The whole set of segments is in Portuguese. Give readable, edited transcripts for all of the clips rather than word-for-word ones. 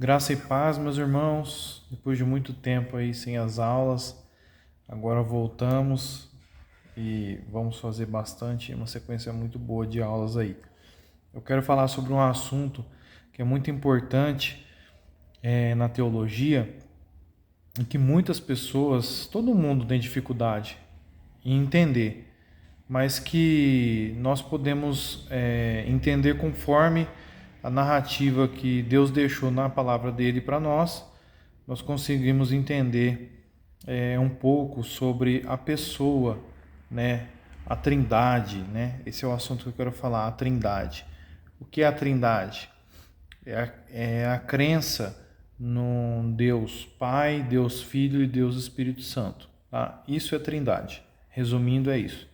Graça e paz, meus irmãos. Depois de muito tempo aí sem as aulas, agora voltamos e vamos fazer uma sequência muito boa de aulas aí. Eu quero falar sobre um assunto que é muito importante na teologia e que muitas pessoas, todo mundo tem dificuldade em entender, mas que nós podemos entender conforme a narrativa que Deus deixou na palavra dele para nós conseguimos entender um pouco sobre a pessoa, né? A Trindade, né? Esse é o assunto que eu quero falar, a Trindade. O que é a Trindade? É a crença no Deus Pai, Deus Filho e Deus Espírito Santo. Tá? Isso é Trindade. Resumindo, é isso.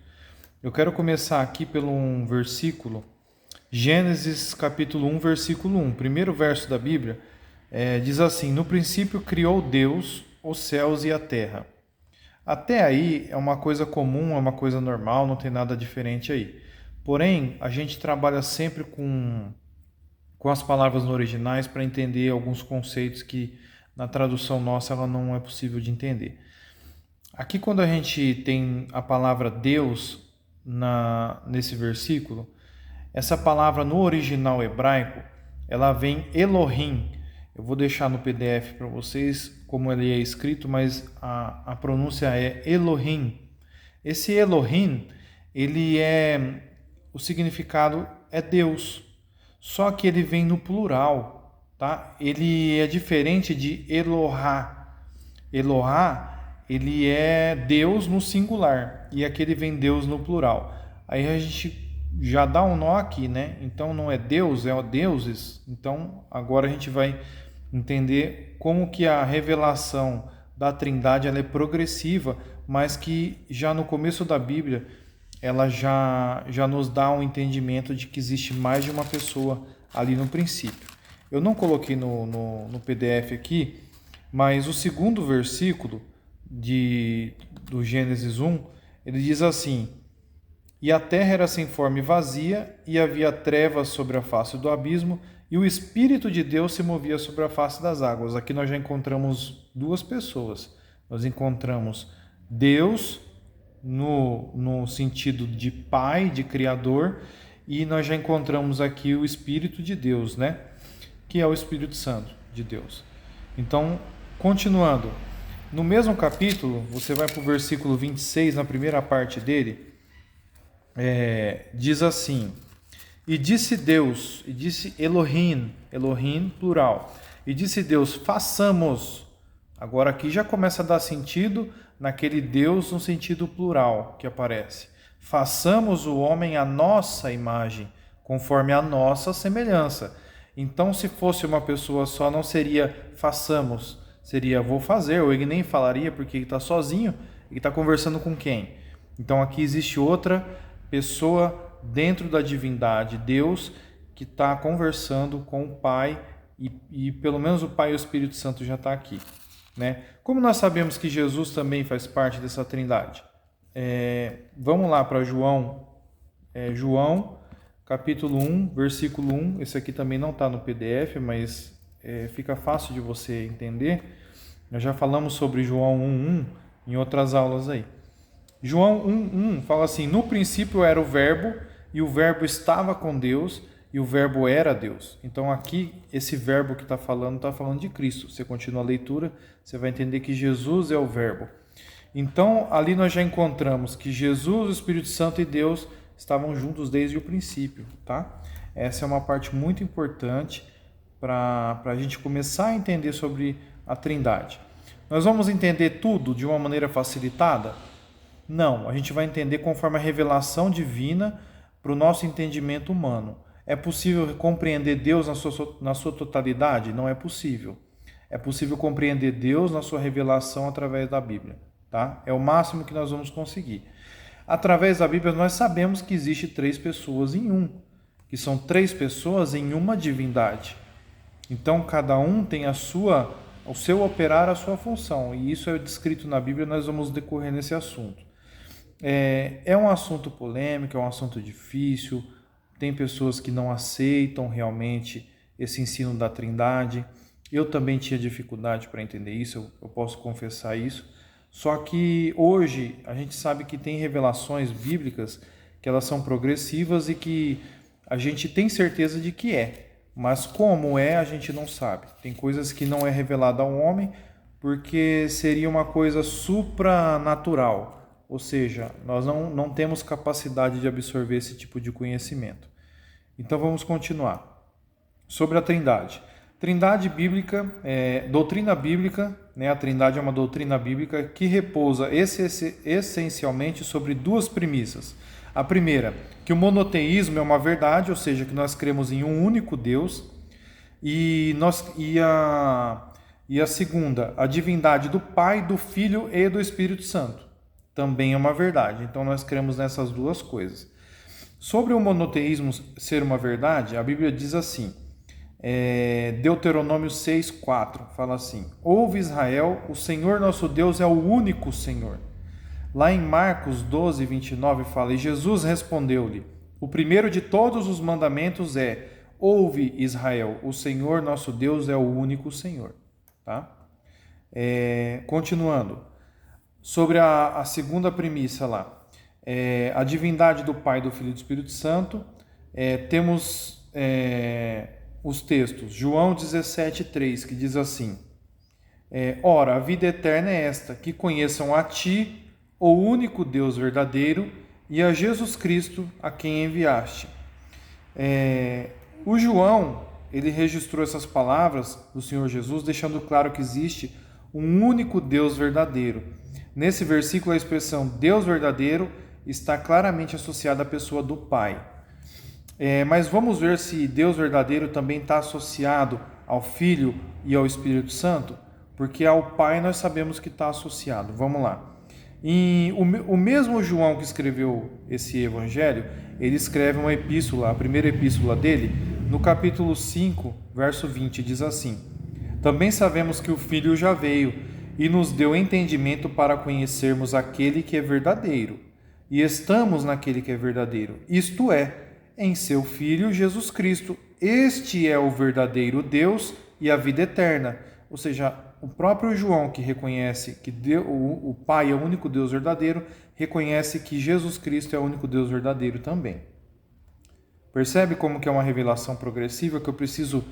Eu quero começar aqui pelo um versículo, Gênesis capítulo 1, versículo 1. Primeiro verso da Bíblia diz assim: No princípio criou Deus os céus e a terra. Até aí é uma coisa comum, é uma coisa normal, não tem nada diferente aí. Porém, a gente trabalha sempre com as palavras no originais para entender alguns conceitos que na tradução nossa ela não é possível de entender. Aqui quando a gente tem a palavra Deus nesse versículo, essa palavra no original hebraico, ela vem Elohim. Eu vou deixar no PDF para vocês como ele é escrito, mas a pronúncia é Elohim. Esse Elohim, o significado é Deus, só que ele vem no plural, tá? Ele é diferente de Elohá. Elohá, ele é Deus no singular e aqui ele vem Deus no plural. Aí a gente já dá um nó aqui, né? Então não é Deus, é deuses. Então agora a gente vai entender como que a revelação da Trindade ela é progressiva, mas que já no começo da Bíblia ela já nos dá um entendimento de que existe mais de uma pessoa ali no princípio. Eu não coloquei no PDF aqui, mas o segundo versículo do Gênesis 1, ele diz assim: E a terra era sem forma e vazia, e havia trevas sobre a face do abismo, e o Espírito de Deus se movia sobre a face das águas. Aqui nós já encontramos duas pessoas. Nós encontramos Deus no sentido de Pai, de Criador, e nós já encontramos aqui o Espírito de Deus, né? Que é o Espírito Santo de Deus. Então, continuando, no mesmo capítulo, você vai para o versículo 26, na primeira parte dele, diz assim: E disse Deus, e disse Elohim, Elohim plural, e disse Deus, façamos. Agora aqui já começa a dar sentido naquele Deus no sentido plural que aparece. Façamos o homem à nossa imagem, conforme a nossa semelhança. Então, se fosse uma pessoa só, não seria façamos, seria vou fazer, ou ele nem falaria porque ele está sozinho, ele está conversando com quem? Então, aqui existe outra pessoa dentro da divindade, Deus, que está conversando com o Pai, e pelo menos o Pai e o Espírito Santo já está aqui. Né? Como nós sabemos que Jesus também faz parte dessa trindade? Vamos lá para João, João capítulo 1, versículo 1. Esse aqui também não está no PDF, mas fica fácil de você entender. Nós já falamos sobre João 1:1 em outras aulas aí. João 1:1 fala assim: No princípio era o Verbo, e o Verbo estava com Deus, e o Verbo era Deus. Então aqui, esse Verbo que está falando de Cristo. Você continua a leitura, você vai entender que Jesus é o Verbo. Então, ali nós já encontramos que Jesus, o Espírito Santo e Deus estavam juntos desde o princípio, tá? Essa é uma parte muito importante para a gente começar a entender sobre a Trindade. Nós vamos entender tudo de uma maneira facilitada? Não, a gente vai entender conforme a revelação divina para o nosso entendimento humano. É possível compreender Deus na sua totalidade? Não é possível. É possível compreender Deus na sua revelação através da Bíblia. Tá? É o máximo que nós vamos conseguir. Através da Bíblia nós sabemos que existe 3 pessoas em um, que são 3 pessoas em uma divindade. Então cada um tem o seu operar, a sua função, e isso é descrito na Bíblia, nós vamos decorrer nesse assunto. É um assunto polêmico, é um assunto difícil, tem pessoas que não aceitam realmente esse ensino da Trindade, Eu também tinha dificuldade para entender isso, eu posso confessar isso. Só que hoje a gente sabe que tem revelações bíblicas que elas são progressivas e que a gente tem certeza de que é. Mas como é, a gente não sabe. Tem coisas que não é revelada ao homem porque seria uma coisa supranatural. Ou seja, nós não temos capacidade de absorver esse tipo de conhecimento. Então vamos continuar. Sobre a Trindade. Trindade bíblica, doutrina bíblica, né? A Trindade é uma doutrina bíblica que repousa essencialmente sobre duas premissas. A primeira, que o monoteísmo é uma verdade, ou seja, que nós cremos em um único Deus, e a segunda, a divindade do Pai, do Filho e do Espírito Santo. Também é uma verdade. Então nós cremos nessas duas coisas. Sobre o monoteísmo ser uma verdade, a Bíblia diz assim, Deuteronômio 6,4, fala assim: Ouve Israel, o Senhor nosso Deus é o único Senhor. Lá em Marcos 12:29 fala: E Jesus respondeu-lhe: O primeiro de todos os mandamentos é: Ouve Israel, o Senhor nosso Deus é o único Senhor. Tá? Continuando, sobre a segunda premissa lá, a divindade do Pai, do Filho e do Espírito Santo, temos os textos, João 17,3, que diz assim, Ora, a vida eterna é esta, que conheçam a Ti, o único Deus verdadeiro, e a Jesus Cristo, a quem enviaste. O João, ele registrou essas palavras do Senhor Jesus, deixando claro que existe um único Deus verdadeiro. Nesse versículo, a expressão Deus verdadeiro está claramente associada à pessoa do Pai. Mas vamos ver se Deus verdadeiro também está associado ao Filho e ao Espírito Santo, porque ao Pai nós sabemos que está associado. Vamos lá. O mesmo João que escreveu esse evangelho, ele escreve uma epístola, a primeira epístola dele, no capítulo 5, verso 20, diz assim: Também sabemos que o Filho já veio e nos deu entendimento para conhecermos aquele que é verdadeiro, e estamos naquele que é verdadeiro, isto é, em seu Filho Jesus Cristo. Este é o verdadeiro Deus e a vida eterna. Ou seja, o próprio João, que reconhece que o Pai é o único Deus verdadeiro, reconhece que Jesus Cristo é o único Deus verdadeiro também. Percebe como que é uma revelação progressiva, que eu preciso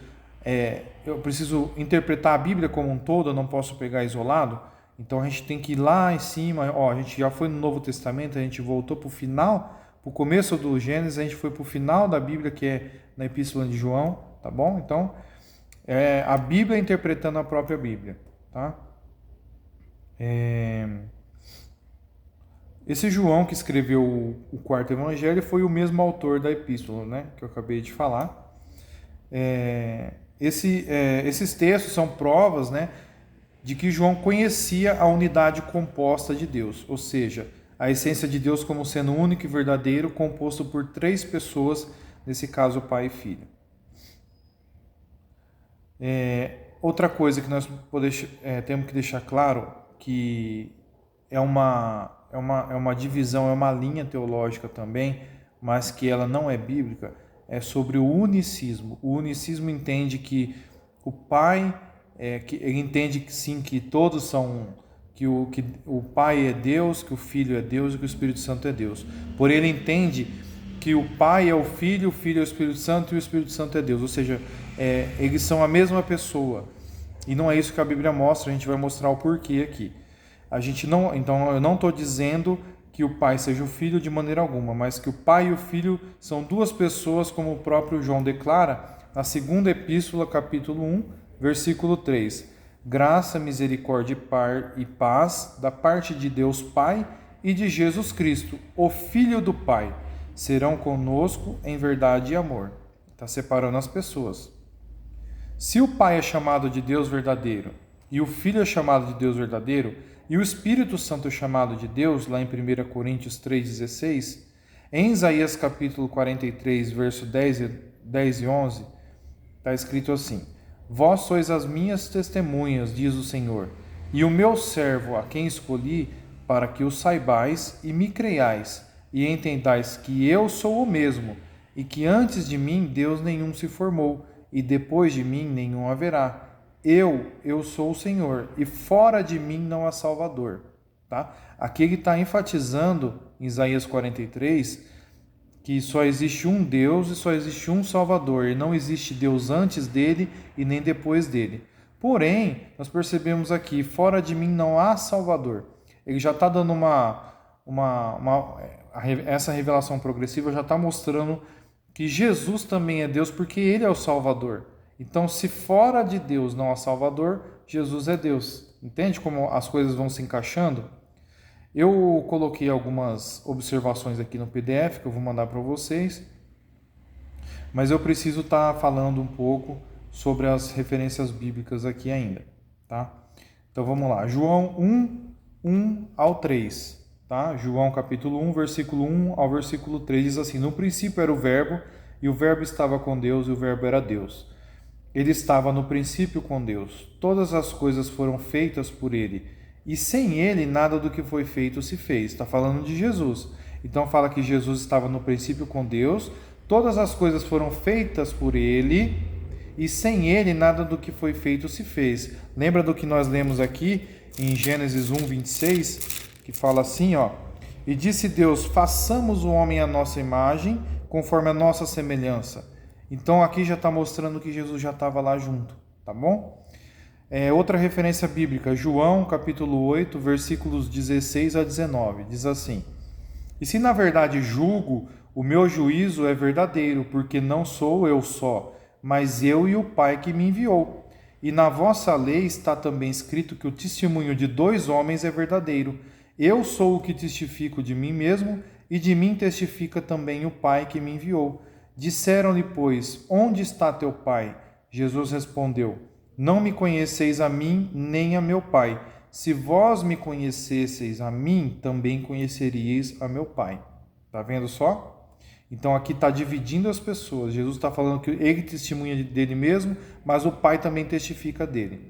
interpretar a Bíblia como um todo, eu não posso pegar isolado? Então a gente tem que ir lá em cima, a gente já foi no Novo Testamento, a gente voltou para o final, para o começo do Gênesis, a gente foi para o final da Bíblia, que é na Epístola de João, tá bom? Então, a Bíblia interpretando a própria Bíblia, tá? Esse João que escreveu o quarto evangelho foi o mesmo autor da epístola, né, que eu acabei de falar. Esses textos são provas, né, de que João conhecia a unidade composta de Deus, ou seja, a essência de Deus como sendo único e verdadeiro, composto por três pessoas, nesse caso Pai e Filho. Outra coisa que nós temos que deixar claro, que é uma divisão, é uma linha teológica também, mas que ela não é bíblica, é sobre o unicismo. O unicismo entende que o Pai, ele entende que sim, que todos são, que o Pai é Deus, que o Filho é Deus e que o Espírito Santo é Deus. Porém, ele entende que o Pai é o Filho é o Espírito Santo e o Espírito Santo é Deus. Ou seja, eles são a mesma pessoa. E não é isso que a Bíblia mostra, a gente vai mostrar o porquê aqui. Então, eu não estou dizendo que o Pai seja o Filho de maneira alguma, mas que o Pai e o Filho são duas pessoas, como o próprio João declara na segunda epístola, capítulo 1, versículo 3. Graça, misericórdia e paz da parte de Deus Pai e de Jesus Cristo, o Filho do Pai, serão conosco em verdade e amor. Está separando as pessoas. Se o Pai é chamado de Deus verdadeiro, e o Filho é chamado de Deus verdadeiro, e o Espírito Santo é chamado de Deus, lá em 1 Coríntios 3,16, em Isaías capítulo 43, verso 10 e 11, está escrito assim: Vós sois as minhas testemunhas, diz o Senhor, e o meu servo, a quem escolhi, para que o saibais e me creiais, e entendais que eu sou o mesmo, e que antes de mim Deus nenhum se formou, e depois de mim nenhum haverá. eu sou o Senhor, e fora de mim não há Salvador. Tá? Aqui ele está enfatizando, em Isaías 43, que só existe um Deus e só existe um Salvador, e não existe Deus antes dele e nem depois dele. Porém, nós percebemos aqui, fora de mim não há Salvador. Ele já está dando essa revelação progressiva, já está mostrando que Jesus também é Deus, porque ele é o Salvador. Então, se fora de Deus não há Salvador, Jesus é Deus. Entende como as coisas vão se encaixando? Eu coloquei algumas observações aqui no PDF que eu vou mandar para vocês, mas eu preciso estar falando um pouco sobre as referências bíblicas aqui ainda, tá? Então vamos lá, João 1 ao 3, tá? João capítulo 1, versículo 1 ao versículo 3 diz assim: No princípio era o Verbo, e o Verbo estava com Deus, e o Verbo era Deus. Ele estava no princípio com Deus. Todas as coisas foram feitas por ele, e sem ele nada do que foi feito se fez. Está falando de Jesus. Então fala que Jesus estava no princípio com Deus, todas as coisas foram feitas por ele, e sem ele nada do que foi feito se fez. Lembra do que nós lemos aqui em Gênesis 1, 26, que fala assim, ó: E disse Deus, façamos o homem à nossa imagem, conforme a nossa semelhança. Então aqui já está mostrando que Jesus já estava lá junto, tá bom? Outra referência bíblica, João capítulo 8, versículos 16 a 19, diz assim: E se na verdade julgo, o meu juízo é verdadeiro, porque não sou eu só, mas eu e o Pai que me enviou. E na vossa lei está também escrito que o testemunho de 2 homens é verdadeiro. Eu sou o que testifico de mim mesmo, e de mim testifica também o Pai que me enviou. Disseram-lhe, pois, onde está teu Pai? Jesus respondeu: Não me conheceis a mim, nem a meu Pai. Se vós me conhecesseis a mim, também conheceríeis a meu Pai. Tá vendo só? Então aqui está dividindo as pessoas. Jesus está falando que ele testemunha dele mesmo, mas o Pai também testifica dele.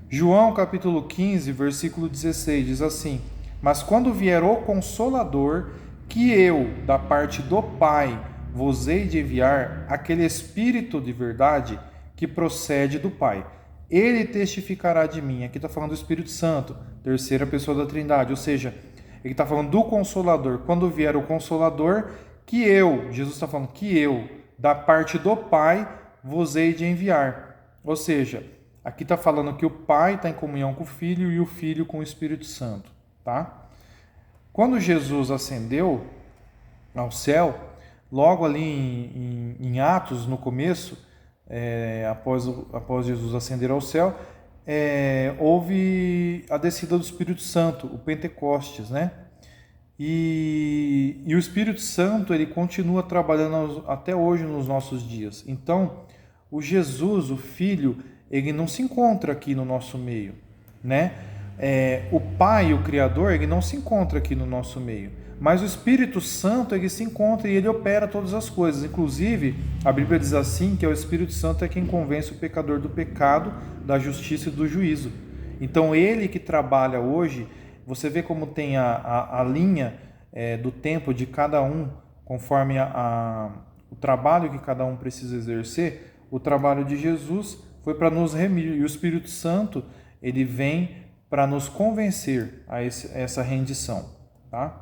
João capítulo 15, versículo 16, diz assim: Mas quando vier o Consolador, que eu, da parte do Pai, vos hei de enviar, aquele Espírito de verdade que procede do Pai, ele testificará de mim. Aqui está falando do Espírito Santo, terceira pessoa da Trindade, ou seja, ele está falando do Consolador. Quando vier o Consolador, que eu, Jesus está falando que eu, da parte do Pai, vos hei de enviar. Ou seja, aqui está falando que o Pai está em comunhão com o Filho e o Filho com o Espírito Santo, tá? Quando Jesus ascendeu ao céu, logo ali em Atos, no começo, após Jesus ascender ao céu, houve a descida do Espírito Santo, o Pentecostes, né? E o Espírito Santo, ele continua trabalhando até hoje nos nossos dias. Então, o Jesus, o Filho, ele não se encontra aqui no nosso meio, né? O Pai, o Criador, ele não se encontra aqui no nosso meio. Mas o Espírito Santo, ele se encontra e ele opera todas as coisas. Inclusive, a Bíblia diz assim, que o Espírito Santo é quem convence o pecador do pecado, da justiça e do juízo. Então, ele que trabalha hoje, você vê como tem a linha do tempo de cada um, conforme o trabalho que cada um precisa exercer. O trabalho de Jesus foi para nos remir, e o Espírito Santo, ele vem para nos convencer a essa rendição, tá?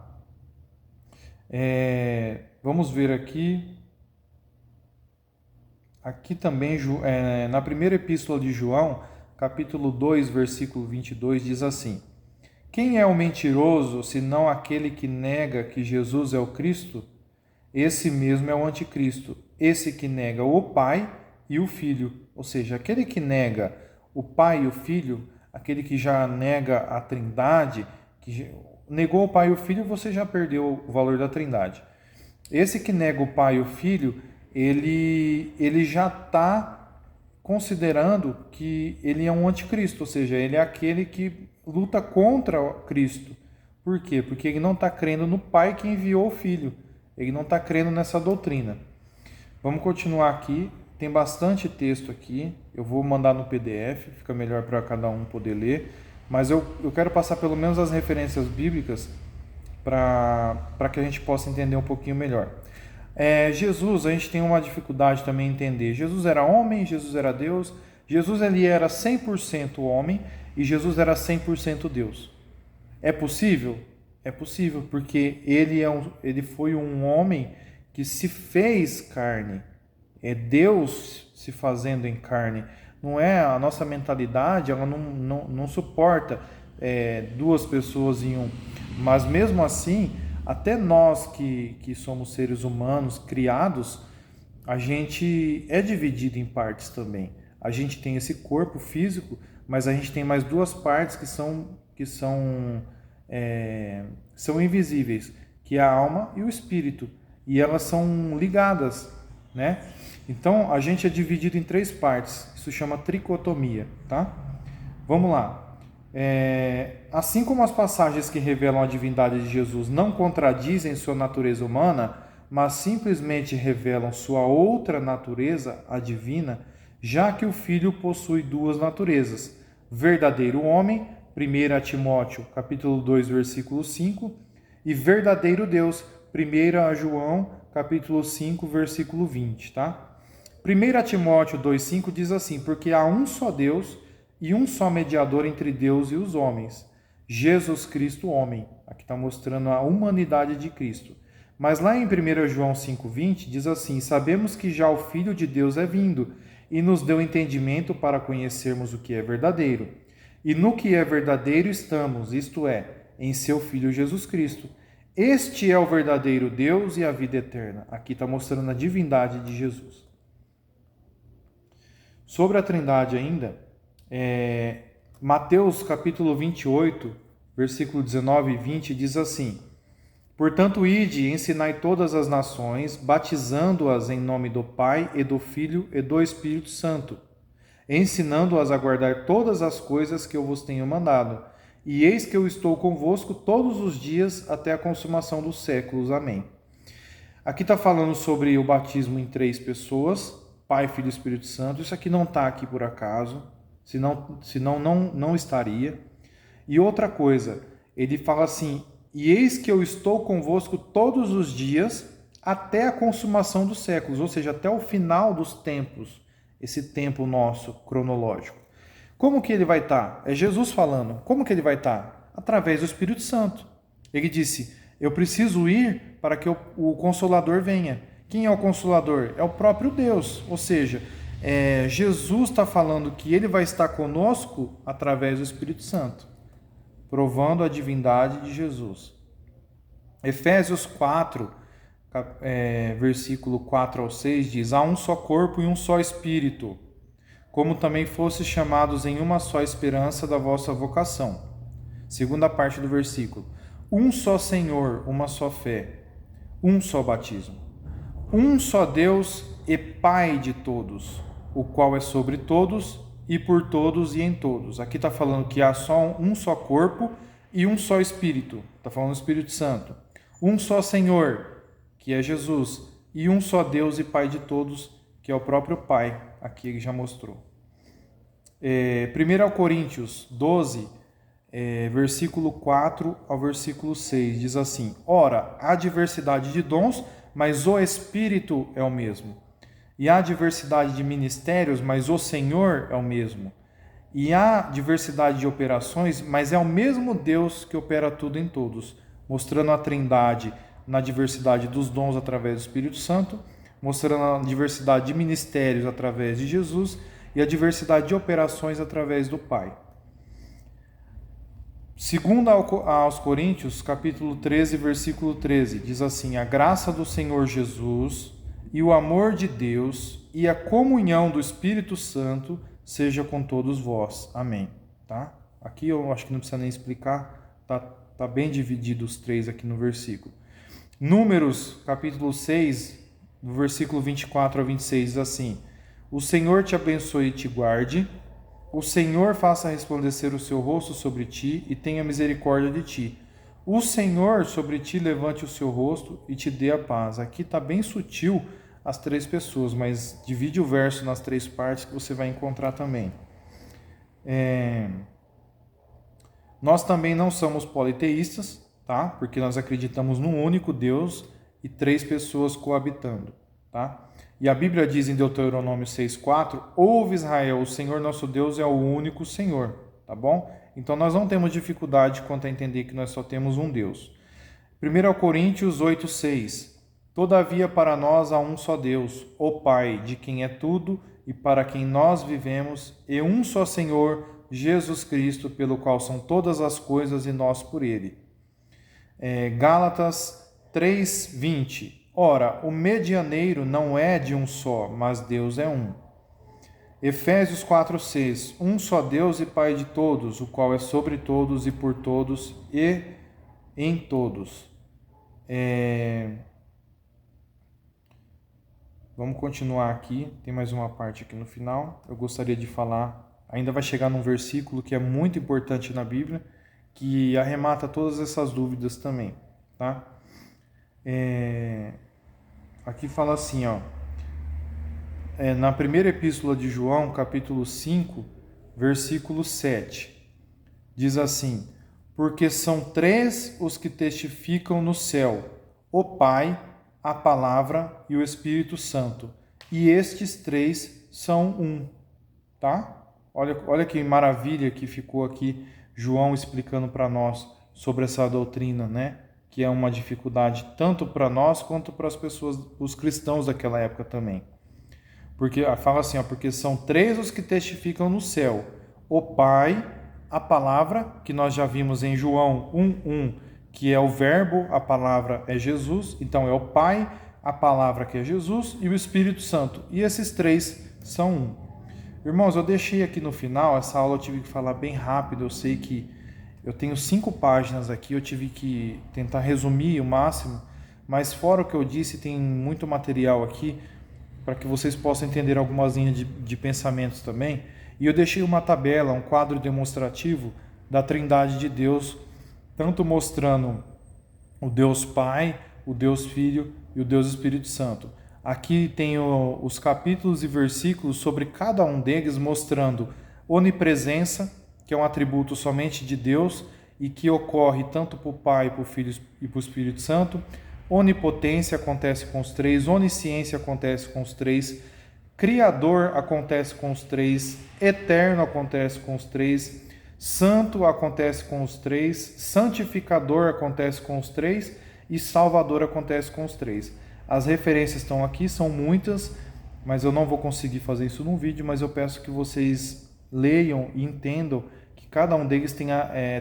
Vamos ver aqui. Aqui também, na primeira epístola de João, capítulo 2, versículo 22, diz assim: Quem é o mentiroso, senão aquele que nega que Jesus é o Cristo? Esse mesmo é o anticristo, esse que nega o Pai e o Filho. Ou seja, aquele que nega o Pai e o Filho, aquele que já nega a Trindade, que negou o Pai e o Filho, você já perdeu o valor da Trindade. Esse que nega o Pai e o Filho, ele já está considerando que ele é um anticristo, ou seja, ele é aquele que luta contra Cristo. Por quê? Porque ele não está crendo no Pai que enviou o Filho. Ele não está crendo nessa doutrina. Vamos continuar aqui. Tem bastante texto aqui. Eu vou mandar no PDF, fica melhor para cada um poder ler. Mas eu quero passar pelo menos as referências bíblicas para que a gente possa entender um pouquinho melhor. Jesus, a gente tem uma dificuldade também em entender. Jesus era homem, Jesus era Deus. Jesus ele era 100% homem e Jesus era 100% Deus. É possível? É possível, porque ele foi um homem que se fez carne. É Deus se fazendo em carne. Não é a nossa mentalidade, ela não suporta duas pessoas em um. Mas mesmo assim, até nós que somos seres humanos criados, a gente é dividido em partes também. A gente tem esse corpo físico, mas a gente tem mais duas partes são invisíveis, que é a alma e o espírito. E elas são ligadas, né? Então, a gente é dividido em três partes. Isso chama tricotomia, tá? Vamos lá. Assim como as passagens que revelam a divindade de Jesus não contradizem sua natureza humana, mas simplesmente revelam sua outra natureza, a divina, já que o Filho possui duas naturezas, verdadeiro homem, 1 Timóteo, capítulo 2, versículo 5, e verdadeiro Deus, 1 João, capítulo 5, versículo 20, tá? 1 Timóteo 2,5 diz assim: porque há um só Deus e um só mediador entre Deus e os homens, Jesus Cristo, homem. Aqui está mostrando a humanidade de Cristo. Mas lá em 1 João 5,20 diz assim: sabemos que já o Filho de Deus é vindo e nos deu entendimento para conhecermos o que é verdadeiro. E no que é verdadeiro estamos, isto é, em seu Filho Jesus Cristo. Este é o verdadeiro Deus e a vida eterna. Aqui está mostrando a divindade de Jesus. Sobre a Trindade ainda, Mateus capítulo 28, versículo 19 e 20 diz assim: portanto, ide e ensinai todas as nações, batizando-as em nome do Pai e do Filho e do Espírito Santo, ensinando-as a guardar todas as coisas que eu vos tenho mandado. E eis que eu estou convosco todos os dias até a consumação dos séculos. Amém. Aqui está falando sobre o batismo em três pessoas, Pai, Filho e Espírito Santo. Isso aqui não está aqui por acaso, senão não estaria. E outra coisa, ele fala assim: e eis que eu estou convosco todos os dias até a consumação dos séculos, ou seja, até o final dos tempos, esse tempo nosso cronológico. Como que ele vai estar? É Jesus falando. Como que ele vai estar? Através do Espírito Santo. Ele disse: eu preciso ir para que o Consolador venha. Quem é o Consolador? É o próprio Deus. Ou seja, Jesus está falando que ele vai estar conosco através do Espírito Santo, provando a divindade de Jesus. Efésios 4, versículo 4 ao 6 diz: há um só corpo e um só Espírito, como também fostes chamados em uma só esperança da vossa vocação. Segunda parte do versículo: um só Senhor, uma só fé, um só batismo. Um só Deus e Pai de todos, o qual é sobre todos e por todos e em todos. Aqui está falando que há só um só corpo e um só Espírito. Está falando do Espírito Santo. Um só Senhor, que é Jesus, e um só Deus e Pai de todos, que é o próprio Pai. Aqui ele já mostrou. 1 Coríntios 12, versículo 4 ao versículo 6, diz assim: ora, há diversidade de dons, mas o Espírito é o mesmo. E há diversidade de ministérios, mas o Senhor é o mesmo. E há diversidade de operações, mas é o mesmo Deus que opera tudo em todos, mostrando a Trindade na diversidade dos dons através do Espírito Santo, mostrando a diversidade de ministérios através de Jesus e a diversidade de operações através do Pai. Segundo aos Coríntios, capítulo 13, versículo 13, diz assim: a graça do Senhor Jesus e o amor de Deus e a comunhão do Espírito Santo seja com todos vós. Amém. Tá? Aqui eu acho que não precisa nem explicar, tá bem dividido os três aqui no versículo. Números, capítulo 6, do versículo 24 a 26, diz assim: o Senhor te abençoe e te guarde. O Senhor faça resplandecer o seu rosto sobre ti e tenha misericórdia de ti. O Senhor sobre ti levante o seu rosto e te dê a paz. Aqui está bem sutil as três pessoas, mas divide o verso nas três partes que você vai encontrar também. Nós também não somos politeístas, tá? Porque nós acreditamos num único Deus e três pessoas coabitando. tá? E a Bíblia diz em Deuteronômio 6,4: Ouve Israel, o Senhor nosso Deus é o único Senhor, tá bom? Então nós não temos dificuldade quanto a entender que nós só temos um Deus. 1 Coríntios 8,6: Todavia para nós há um só Deus, o Pai, de quem é tudo e para quem nós vivemos, e um só Senhor, Jesus Cristo, pelo qual são todas as coisas e nós por ele. Gálatas 3:20. Ora, o medianeiro não é de um só, mas Deus é um. Efésios 4:6. Um só Deus e Pai de todos, o qual é sobre todos e por todos e em todos. Vamos continuar aqui, tem mais uma parte aqui no final. Eu gostaria de falar, ainda vai chegar num versículo que é muito importante na Bíblia, que arremata todas essas dúvidas também, tá? Aqui fala assim, ó, na primeira epístola de João, capítulo 5, versículo 7, diz assim: Porque são três os que testificam no céu, o Pai, a Palavra e o Espírito Santo, e estes três são um, tá? Olha que maravilha que ficou aqui João explicando para nós sobre essa doutrina, né? Que é uma dificuldade tanto para nós quanto para as pessoas, os cristãos daquela época também. Porque fala assim, ó, porque são três os que testificam no céu: o Pai, a Palavra, que nós já vimos em João 1:1, que é o Verbo, a Palavra é Jesus, então é o Pai, a Palavra que é Jesus e o Espírito Santo. E esses três são um. Irmãos, eu deixei aqui no final, essa aula eu tive que falar bem rápido, eu sei que eu tenho 5 páginas aqui, eu tive que tentar resumir o máximo, mas fora o que eu disse, tem muito material aqui para que vocês possam entender algumas linhas de pensamentos também. E eu deixei uma tabela, um quadro demonstrativo da Trindade de Deus, tanto mostrando o Deus Pai, o Deus Filho e o Deus Espírito Santo. Aqui tem os capítulos e versículos sobre cada um deles, mostrando onipresença, que é um atributo somente de Deus e que ocorre tanto para o Pai, para o Filho e para o Espírito Santo. Onipotência acontece com os três, onisciência acontece com os três, Criador acontece com os três, Eterno acontece com os três, Santo acontece com os três, Santificador acontece com os três e Salvador acontece com os três. As referências estão aqui, são muitas, mas eu não vou conseguir fazer isso num vídeo, mas eu peço que vocês leiam e entendam que cada um deles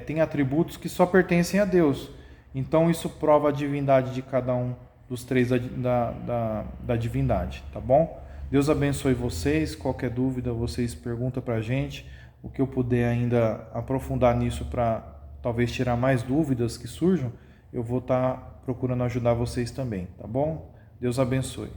tem atributos que só pertencem a Deus. Então isso prova a divindade de cada um dos três da divindade, tá bom? Deus abençoe vocês. Qualquer dúvida, vocês perguntam para a gente. O que eu puder ainda aprofundar nisso para talvez tirar mais dúvidas que surjam, eu vou estar procurando ajudar vocês também, tá bom? Deus abençoe.